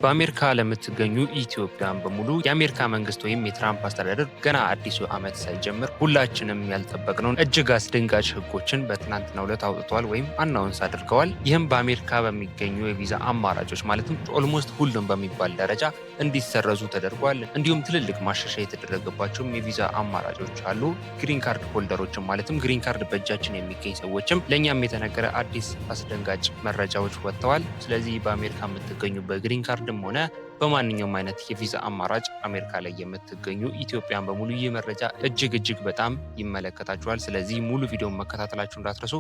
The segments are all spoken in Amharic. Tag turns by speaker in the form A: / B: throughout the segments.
A: በአሜሪካ ለምትገኙ ኢትዮጵያን በሙሉ የአሜሪካ መንግስት ወይም የትራምፕ አስተዳደር ገና አዲሱ ዓመት ሳይጀምር ሁላችንም ያልጠበቅነውን እጅግ አስደንጋጭ ህጎችን በትናንትናው ዕለት አውጥተዋል ወይም አናውንስ አድርገዋል። ይህም በአሜሪካ በሚገኙ የቪዛ አማራጮች ማለትም ኦልሞስት ሁሉም በሚባል ደረጃ እንዲሰረዙ ተደርጓል። እንዲሁም ትልልቅ ማሻሻያ የተደረገባቸውም የቪዛ አማራጮች አሉ። ግሪን ካርድ ሆልደሮችም ማለትም ግሪን ካርድ በእጃችን የሚገኝ ሰዎችም ለእኛም የተነገረ አዲስ አስደንጋጭ መረጃዎች ወጥተዋል። ስለዚህ በአሜሪካ የምትገኙ በግሪን ካርድ ሆነ በማንኛውም አይነት የቪዛ አማራጭ አሜሪካ ላይ የምትገኙ ኢትዮጵያን በሙሉ ይህ መረጃ እጅግ በጣም ይመለከታችኋል። ስለዚህ ሙሉ ቪዲዮን መከታተላችሁ እንዳትረሱ።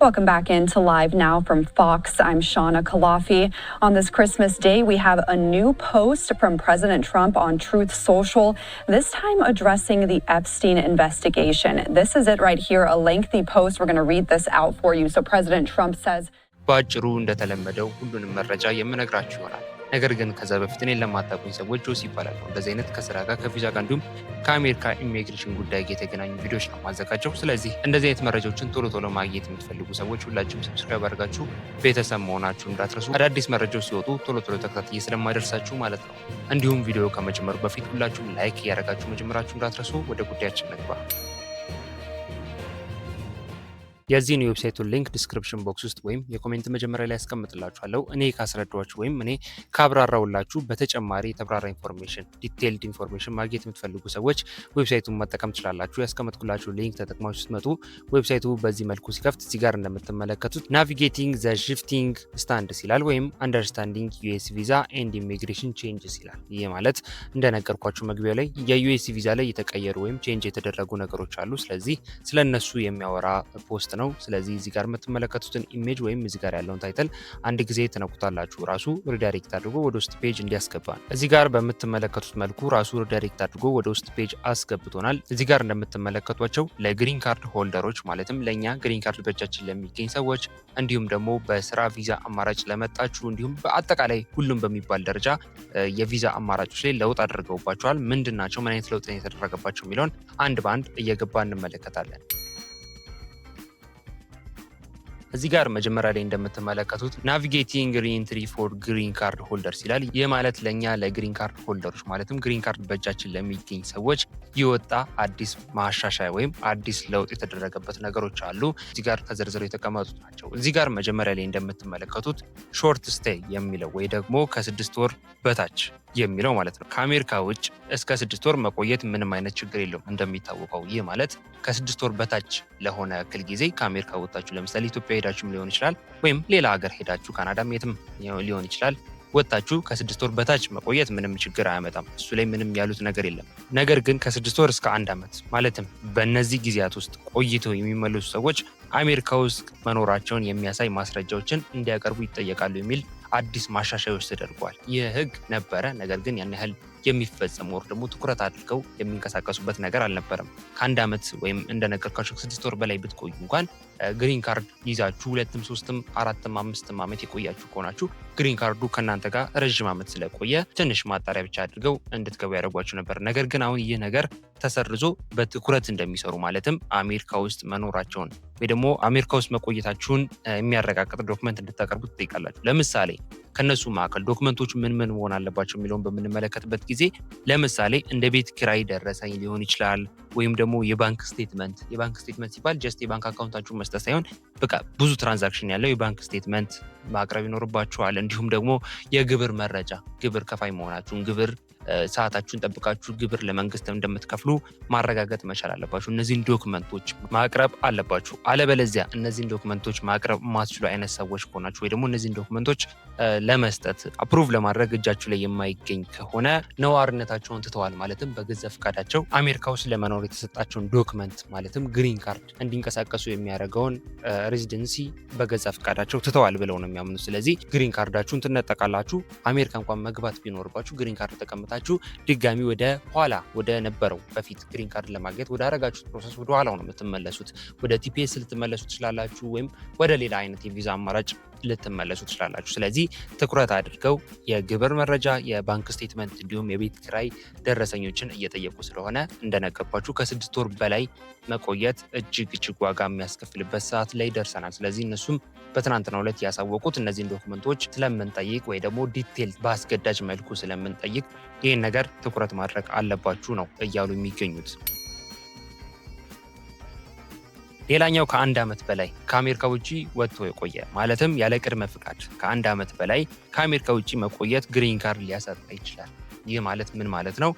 B: Welcome back into Live Now from Fox. I'm Shawna Kalafi. On this Christmas Day, we have a new post from President Trump on Truth Social, this time addressing the Epstein investigation. This is it right here, a lengthy post. We're going to read this out for you. So President Trump says,
A: ባጭሩ እንደተለመደው ሁሉንም መረጃ የምነግራችሁ ይሆናል። ነገር ግን ከዛ በፊት እኔን ለማታውቁኝ ሰዎች ጆስ ይባላል። እንደዚህ አይነት ከስራ ጋር ከቪዛ ጋር እንዲሁም ከአሜሪካ ኢሚግሬሽን ጉዳይ ጋር የተገናኙ ቪዲዮዎች ነው ማዘጋጀው። ስለዚህ እንደዚህ አይነት መረጃዎችን ቶሎ ማግኘት የምትፈልጉ ሰዎች ሁላችሁም ሰብስክራይብ አድርጋችሁ ቤተሰብ መሆናችሁ እንዳትረሱ። አዳዲስ መረጃዎች ሲወጡ ቶሎ ተከታትዬ ስለማይደርሳችሁ ማለት ነው። እንዲሁም ቪዲዮ ከመጀመሩ በፊት ሁላችሁም ላይክ እያደረጋችሁ መጀመራችሁ እንዳትረሱ። ወደ ጉዳያችን እንግባ። የዚህን የዌብሳይቱን ሊንክ ዲስክሪፕሽን ቦክስ ውስጥ ወይም የኮሜንት መጀመሪያ ላይ ያስቀምጥላችኋለሁ። እኔ ካስረዳኋችሁ ወይም እኔ ካብራራውላችሁ በተጨማሪ የተብራራ ኢንፎርሜሽን ዲቴይልድ ኢንፎርሜሽን ማግኘት የምትፈልጉ ሰዎች ዌብሳይቱን መጠቀም ትችላላችሁ። ያስቀመጥኩላችሁ ሊንክ ተጠቅማችሁ ስትመጡ ዌብሳይቱ በዚህ መልኩ ሲከፍት እዚህ ጋር እንደምትመለከቱት ናቪጌቲንግ ዘ ሽፍቲንግ ስታንድስ ይላል ወይም አንደርስታንዲንግ ዩኤስ ቪዛ ኤንድ ኢሚግሬሽን ቼንጅስ ይላል። ይህ ማለት እንደነገርኳችሁ መግቢያ ላይ የዩኤስ ቪዛ ላይ የተቀየሩ ወይም ቼንጅ የተደረጉ ነገሮች አሉ። ስለዚህ ስለነሱ የሚያወራ ፖስት ነው። ስለዚህ እዚህ ጋር የምትመለከቱትን ኢሜጅ ወይም እዚህ ጋር ያለውን ታይትል አንድ ጊዜ ተነኩታላችሁ ራሱ ሪዳይሬክት አድርጎ ወደ ውስጥ ፔጅ እንዲያስገባን። እዚህ ጋር በምትመለከቱት መልኩ ራሱ ሪዳይሬክት አድርጎ ወደ ውስጥ ፔጅ አስገብቶናል። እዚህ ጋር እንደምትመለከቷቸው ለግሪን ካርድ ሆልደሮች ማለትም ለኛ ግሪን ካርድ በእጃችን ለሚገኝ ሰዎች እንዲሁም ደግሞ በስራ ቪዛ አማራጭ ለመጣችሁ እንዲሁም በአጠቃላይ ሁሉም በሚባል ደረጃ የቪዛ አማራጮች ላይ ለውጥ አድርገውባቸዋል። ምንድናቸው? ምን አይነት ለውጥ የተደረገባቸው የሚለውን አንድ በአንድ እየገባ እንመለከታለን። እዚህ ጋር መጀመሪያ ላይ እንደምትመለከቱት ናቪጌቲንግ ሪኢንትሪ ፎር ግሪን ካርድ ሆልደርስ ይላል። ይህ ማለት ለኛ ለግሪን ካርድ ሆልደሮች ማለትም ግሪን ካርድ በእጃችን ለሚገኝ ሰዎች የወጣ አዲስ ማሻሻያ ወይም አዲስ ለውጥ የተደረገበት ነገሮች አሉ። እዚህ ጋር ተዘርዝረው የተቀመጡት ናቸው። እዚህ ጋር መጀመሪያ ላይ እንደምትመለከቱት ሾርት ስቴይ የሚለው ወይ ደግሞ ከ6 ወር በታች የሚለው ማለት ነው። ከአሜሪካ ውጭ እስከ 6 ወር መቆየት ምንም አይነት ችግር የለውም እንደሚታወቀው። ይህ ማለት ከ6 ወር በታች ለሆነ ያክል ጊዜ ከአሜሪካ ወጣችሁ ለምሳሌ ኢትዮጵያ ሄዳችሁም ሊሆን ይችላል ወይም ሌላ ሀገር ሄዳችሁ ካናዳም የትም ሊሆን ይችላል ወጣችሁ ከ6 ወር በታች መቆየት ምንም ችግር አያመጣም። እሱ ላይ ምንም ያሉት ነገር የለም። ነገር ግን ከ6 ወር እስከ 1 ዓመት ማለትም በእነዚህ ጊዜያት ውስጥ ቆይተው የሚመለሱ ሰዎች አሜሪካ ውስጥ መኖራቸውን የሚያሳይ ማስረጃዎችን እንዲያቀርቡ ይጠየቃሉ የሚል አዲስ ማሻሻያዎች ተደርጓል። ይህ ህግ ነበረ፣ ነገር ግን ያን ያህል የሚፈጸም ወር ደግሞ ትኩረት አድርገው የሚንቀሳቀሱበት ነገር አልነበረም። ከ1 ዓመት ወይም እንደነገርኳችሁ ከ6 ወር በላይ ብትቆዩ እንኳን ግሪን ካርድ ይዛችሁ 2ም 3ም 4ም 5ም ዓመት የቆያችሁ ከሆናችሁ ግሪን ካርዱ ከእናንተ ጋር ረዥም ዓመት ስለቆየ ትንሽ ማጣሪያ ብቻ አድርገው እንድትገቡ ያደርጓችሁ ነበር። ነገር ግን አሁን ይህ ነገር ተሰርዞ በትኩረት እንደሚሰሩ ማለትም አሜሪካ ውስጥ መኖራቸውን ወይ ደግሞ አሜሪካ ውስጥ መቆየታችሁን የሚያረጋግጥ ዶክመንት እንድታቀርቡ ትጠይቃላችሁ። ለምሳሌ ከነሱ መካከል ዶክመንቶቹ ምን መሆን አለባቸው የሚለውን በምንመለከትበት ጊዜ ለምሳሌ እንደ ቤት ኪራይ ደረሰኝ ሊሆን ይችላል ወይም ደግሞ የባንክ ስቴትመንት ሲባል ጀስት የባንክ አካውንታችሁን መስጠት ሳይሆን በቃ ብዙ ትራንዛክሽን ያለው የባንክ ስቴትመንት ማቅረብ ይኖርባችኋል። እንዲሁም ደግሞ የግብር መረጃ ግብር ከፋይ መሆናችሁን ግብር ሰዓታችሁን ጠብቃችሁ ግብር ለመንግስት እንደምትከፍሉ ማረጋገጥ መቻል አለባችሁ። እነዚህን ዶክመንቶች ማቅረብ አለባችሁ። አለበለዚያ እነዚህን ዶክመንቶች ማቅረብ ማትችሉ አይነት ሰዎች ከሆናችሁ ወይ ደግሞ እነዚህን ዶክመንቶች ለመስጠት አፕሩቭ ለማድረግ እጃችሁ ላይ የማይገኝ ከሆነ ነዋሪነታቸውን ትተዋል ማለትም በገዛ ፈቃዳቸው አሜሪካ ውስጥ ለመኖር የተሰጣቸውን ዶክመንት ማለትም ግሪን ካርድ እንዲንቀሳቀሱ የሚያደርገውን ሬዚደንሲ በገዛ ፈቃዳቸው ትተዋል ብለው ነው የሚያምኑት። ስለዚህ ግሪን ካርዳችሁን ትነጠቃላችሁ። አሜሪካ እንኳን መግባት ቢኖርባችሁ ግሪን ካርድ ተቀምጣችሁ ድጋሚ ወደ ኋላ ወደ ነበረው በፊት ግሪን ካርድ ለማግኘት ወደ አረጋችሁት ፕሮሰስ ወደ ኋላው ነው የምትመለሱት። ወደ ቲፒኤስ ልትመለሱ ትችላላችሁ ወይም ወደ ሌላ አይነት የቪዛ አማራጭ ልትመለሱ ትችላላችሁ። ስለዚህ ትኩረት አድርገው የግብር መረጃ፣ የባንክ ስቴትመንት እንዲሁም የቤት ኪራይ ደረሰኞችን እየጠየቁ ስለሆነ እንደነገርኳችሁ ከ6 ወር በላይ መቆየት እጅግ ዋጋ የሚያስከፍልበት ሰዓት ላይ ደርሰናል። ስለዚህ እነሱም በትናንትናው ዕለት ያሳወቁት እነዚህን ዶክመንቶች ስለምንጠይቅ ወይ ደግሞ ዲቴል በአስገዳጅ መልኩ ስለምንጠይቅ ይህን ነገር ትኩረት ማድረግ አለባችሁ ነው እያሉ የሚገኙት። ሌላኛው ከ1 ዓመት በላይ ከአሜሪካ ውጪ ወጥቶ የቆየ ማለትም ያለ ቅድመ ፍቃድ ከ1 ዓመት በላይ ከአሜሪካ ውጪ መቆየት ግሪን ካርድ ሊያሰጣ ይችላል። ይህ ማለት ምን ማለት ነው?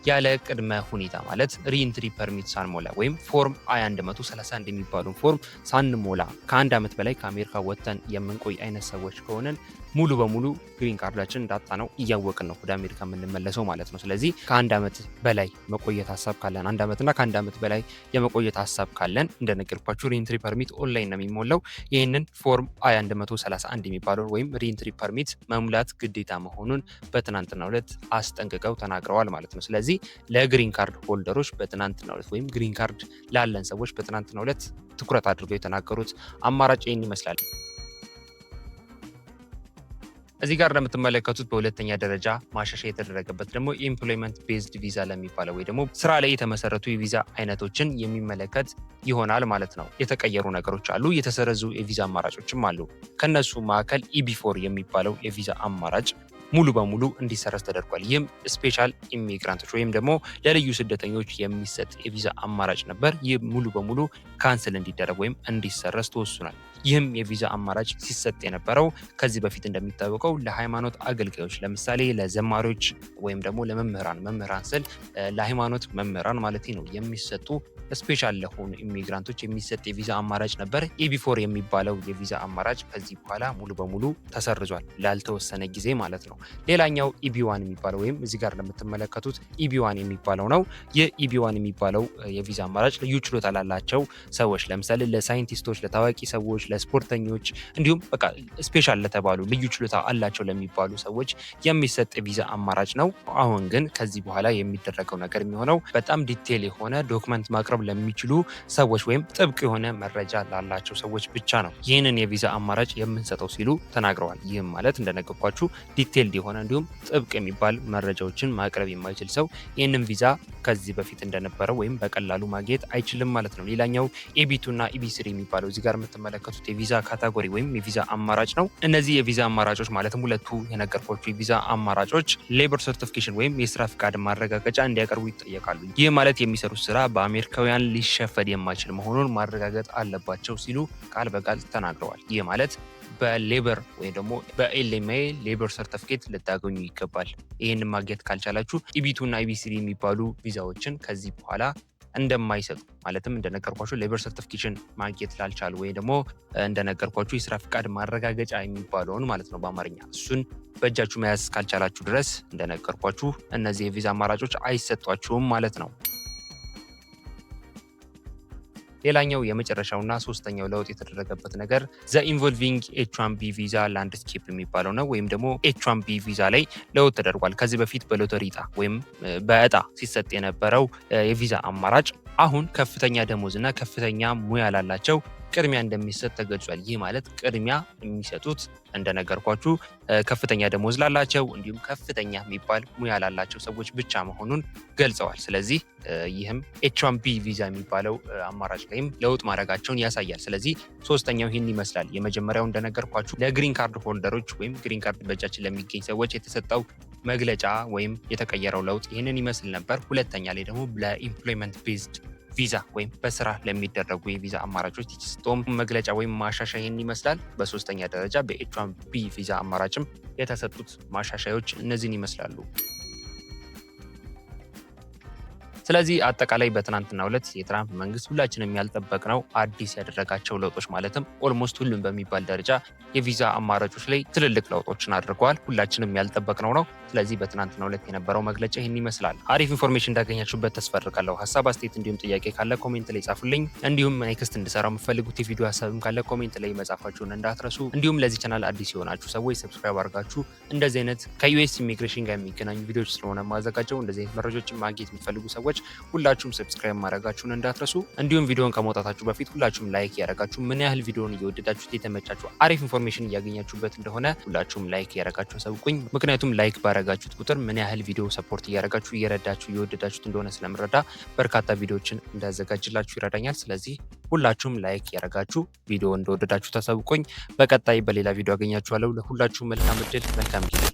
A: ያለ ቅድመ ሁኔታ ማለት ሪኢንትሪ ፐርሚት ሳንሞላ ወይም ፎርም I-131 የሚባለው ፎርም ሳንሞላ ከ1 ዓመት በላይ ከአሜሪካ ወጥተን የምንቆይ አይነት ሰዎች ከሆነን ሙሉ በሙሉ ግሪን ካርዳችን እንዳጣ ነው እያወቅን ነው ወደ አሜሪካ የምንመለሰው ማለት ነው። ስለዚህ ከ1 ዓመት በላይ መቆየት ሀሳብ ካለን 1 ዓመትና ከ1 ዓመት በላይ የመቆየት ሀሳብ ካለን እንደነገርኳችሁ ሪኢንትሪ ፐርሚት ኦንላይን ነው የሚሞላው። ይህንን ፎርም I-131 የሚባለው ወይም ሪኢንትሪ ፐርሚት መሙላት ግዴታ መሆኑን በትናንትናው ዕለት አስጠንቅቀው ተናግረዋል ማለት ነው። ስለዚህ ለግሪን ካርድ ሆልደሮች በትናንትናው ዕለት ወይም ግሪን ካርድ ላለን ሰዎች በትናንትናው ዕለት ትኩረት አድርገው የተናገሩት አማራጭ ይህን ይመስላል። እዚህ ጋር እንደምትመለከቱት በሁለተኛ ደረጃ ማሻሻያ የተደረገበት ደግሞ ኢምፕሎይመንት ቤዝድ ቪዛ ለሚባለው ወይ ደግሞ ስራ ላይ የተመሰረቱ የቪዛ አይነቶችን የሚመለከት ይሆናል ማለት ነው። የተቀየሩ ነገሮች አሉ፣ የተሰረዙ የቪዛ አማራጮችም አሉ። ከነሱ መካከል EB4 የሚባለው የቪዛ አማራጭ ሙሉ በሙሉ እንዲሰረዝ ተደርጓል። ይህም ስፔሻል ኢሚግራንቶች ወይም ደግሞ ለልዩ ስደተኞች የሚሰጥ የቪዛ አማራጭ ነበር። ይህ ሙሉ በሙሉ ካንስል እንዲደረግ ወይም እንዲሰረዝ ተወስኗል። ይህም የቪዛ አማራጭ ሲሰጥ የነበረው ከዚህ በፊት እንደሚታወቀው ለሃይማኖት አገልጋዮች ለምሳሌ ለዘማሪዎች ወይም ደግሞ መምህራን ስል ለሃይማኖት መምህራን ማለት ነው የሚሰጡ ስፔሻል ለሆኑ ኢሚግራንቶች የሚሰጥ የቪዛ አማራጭ ነበር። EB4 የሚባለው የቪዛ አማራጭ ከዚህ በኋላ ሙሉ በሙሉ ተሰርዟል ላልተወሰነ ጊዜ ማለት ነው። ሌላኛው EB1 የሚባለው ወይም እዚህ ጋር እንደምትመለከቱት EB1 የሚባለው ነው። ይህ EB1 የሚባለው የቪዛ አማራጭ ልዩ ችሎታ ላላቸው ሰዎች ለምሳሌ ለሳይንቲስቶች፣ ለታዋቂ ሰዎች፣ ለስፖርተኞች እንዲሁም በቃ ስፔሻል ለተባሉ ልዩ ችሎታ አላቸው ለሚባሉ ሰዎች የሚሰጥ የቪዛ አማራጭ ነው። አሁን ግን ከዚህ በኋላ የሚደረገው ነገር የሚሆነው በጣም ዲቴል የሆነ ዶክመንት ማቅረብ ለሚችሉ ሰዎች ወይም ጥብቅ የሆነ መረጃ ላላቸው ሰዎች ብቻ ነው ይህንን የቪዛ አማራጭ የምንሰጠው ሲሉ ተናግረዋል። ይህም ማለት እንደነገርኳችሁ ዲቴል የሆነ እንዲሁም ጥብቅ የሚባል መረጃዎችን ማቅረብ የማይችል ሰው ይህንን ቪዛ ከዚህ በፊት እንደነበረው ወይም በቀላሉ ማግኘት አይችልም ማለት ነው። ሌላኛው EB2 እና EB3 የሚባለው እዚህ ጋር የምትመለከቱት የቪዛ ካታጎሪ ወይም የቪዛ አማራጭ ነው። እነዚህ የቪዛ አማራጮች ማለትም ሁለቱ የነገርኳችሁ የቪዛ አማራጮች ሌበር ሰርቲፊኬሽን ወይም የስራ ፍቃድ ማረጋገጫ እንዲያቀርቡ ይጠየቃሉ። ይህ ማለት የሚሰሩት ስራ በአሜሪካውያን ሊሸፈድ የማይችል መሆኑን ማረጋገጥ አለባቸው ሲሉ ቃል በቃል ተናግረዋል። ይህ ማለት በሌበር ወይ ደግሞ በኤልኤምኤ ሌበር ሰርቲፊኬት ልታገኙ ይገባል። ይህንን ማግኘት ካልቻላችሁ EB2 እና EB3 የሚባሉ ቪዛዎችን ከዚህ በኋላ እንደማይሰጡ ማለትም እንደነገርኳችሁ ሌበር ሰርቲፊኬሽን ማግኘት ላልቻሉ ወይ ደግሞ እንደነገርኳችሁ የስራ ፍቃድ ማረጋገጫ የሚባለውን ማለት ነው በአማርኛ እሱን በእጃችሁ መያዝ ካልቻላችሁ ድረስ እንደነገርኳችሁ እነዚህ የቪዛ አማራጮች አይሰጧችሁም ማለት ነው። ሌላኛው የመጨረሻውና ሶስተኛው ለውጥ የተደረገበት ነገር ዘ ኢንቮልቪንግ H1B ቪዛ ላንድስኬፕ የሚባለው ነው። ወይም ደግሞ H1B ቪዛ ላይ ለውጥ ተደርጓል። ከዚህ በፊት በሎተሪ ዕጣ ወይም በዕጣ ሲሰጥ የነበረው የቪዛ አማራጭ አሁን ከፍተኛ ደሞዝና ከፍተኛ ሙያ ላላቸው ቅድሚያ እንደሚሰጥ ተገልጿል። ይህ ማለት ቅድሚያ የሚሰጡት እንደነገርኳችሁ ከፍተኛ ደሞዝ ላላቸው እንዲሁም ከፍተኛ የሚባል ሙያ ላላቸው ሰዎች ብቻ መሆኑን ገልጸዋል። ስለዚህ ይህም H1B ቪዛ የሚባለው አማራጭ ላይም ለውጥ ማድረጋቸውን ያሳያል። ስለዚህ ሶስተኛው ይህን ይመስላል። የመጀመሪያው እንደነገርኳችሁ ለግሪን ካርድ ሆልደሮች ወይም ግሪን ካርድ በእጃችን ለሚገኝ ሰዎች የተሰጠው መግለጫ ወይም የተቀየረው ለውጥ ይህንን ይመስል ነበር። ሁለተኛ ላይ ደግሞ ለኢምፕሎይመንት ቤዝድ ቪዛ ወይም በስራ ለሚደረጉ የቪዛ አማራጮች የተሰጠው መግለጫ ወይም ማሻሻያ ይህን ይመስላል። በሶስተኛ ደረጃ በH1B ቪዛ አማራጭም የተሰጡት ማሻሻያዎች እነዚህን ይመስላሉ። ስለዚህ አጠቃላይ በትናንትናው ዕለት የትራምፕ መንግስት ሁላችንም ያልጠበቅነው አዲስ ያደረጋቸው ለውጦች ማለትም ኦልሞስት ሁሉም በሚባል ደረጃ የቪዛ አማራጮች ላይ ትልልቅ ለውጦችን አድርገዋል። ሁላችንም ያልጠበቅነው ነው። ስለዚህ በትናንትናው ዕለት የነበረው መግለጫ ይህን ይመስላል። አሪፍ ኢንፎርሜሽን እንዳገኛችሁበት ተስፋ አድርጋለሁ። ሀሳብ አስተያየት፣ እንዲሁም ጥያቄ ካለ ኮሜንት ላይ ጻፉልኝ። እንዲሁም ኔክስት እንድሰራው የምትፈልጉት የቪዲዮ ሀሳብም ካለ ኮሜንት ላይ መጻፋችሁን እንዳትረሱ። እንዲሁም ለዚህ ቻናል አዲስ የሆናችሁ ሰዎች ሰብስክራይብ አድርጋችሁ እንደዚህ አይነት ከዩኤስ ኢሚግሬሽን ጋር የሚገናኙ ቪዲዮዎች ስለሆነ ማዘጋጀው እንደዚህ አይነት መረጃዎችን ማግኘት የሚፈልጉ ሰዎች ሰዎች ሁላችሁም ሰብስክራይብ ማድረጋችሁን እንዳትረሱ። እንዲሁም ቪዲዮን ከመውጣታችሁ በፊት ሁላችሁም ላይክ ያደረጋችሁ ምን ያህል ቪዲዮን እየወደዳችሁት የተመቻችሁ አሪፍ ኢንፎርሜሽን እያገኛችሁበት እንደሆነ ሁላችሁም ላይክ ያደረጋችሁ አሳውቁኝ። ምክንያቱም ላይክ ባረጋችሁት ቁጥር ምን ያህል ቪዲዮ ሰፖርት እያደረጋችሁ እየረዳችሁ እየወደዳችሁት እንደሆነ ስለምረዳ በርካታ ቪዲዮዎችን እንዳዘጋጅላችሁ ይረዳኛል። ስለዚህ ሁላችሁም ላይክ ያደረጋችሁ ቪዲዮ እንደወደዳችሁ ታሳውቁኝ። በቀጣይ በሌላ ቪዲዮ አገኛችኋለሁ። ለሁላችሁም መልካም እድል፣ መልካም ጊዜ።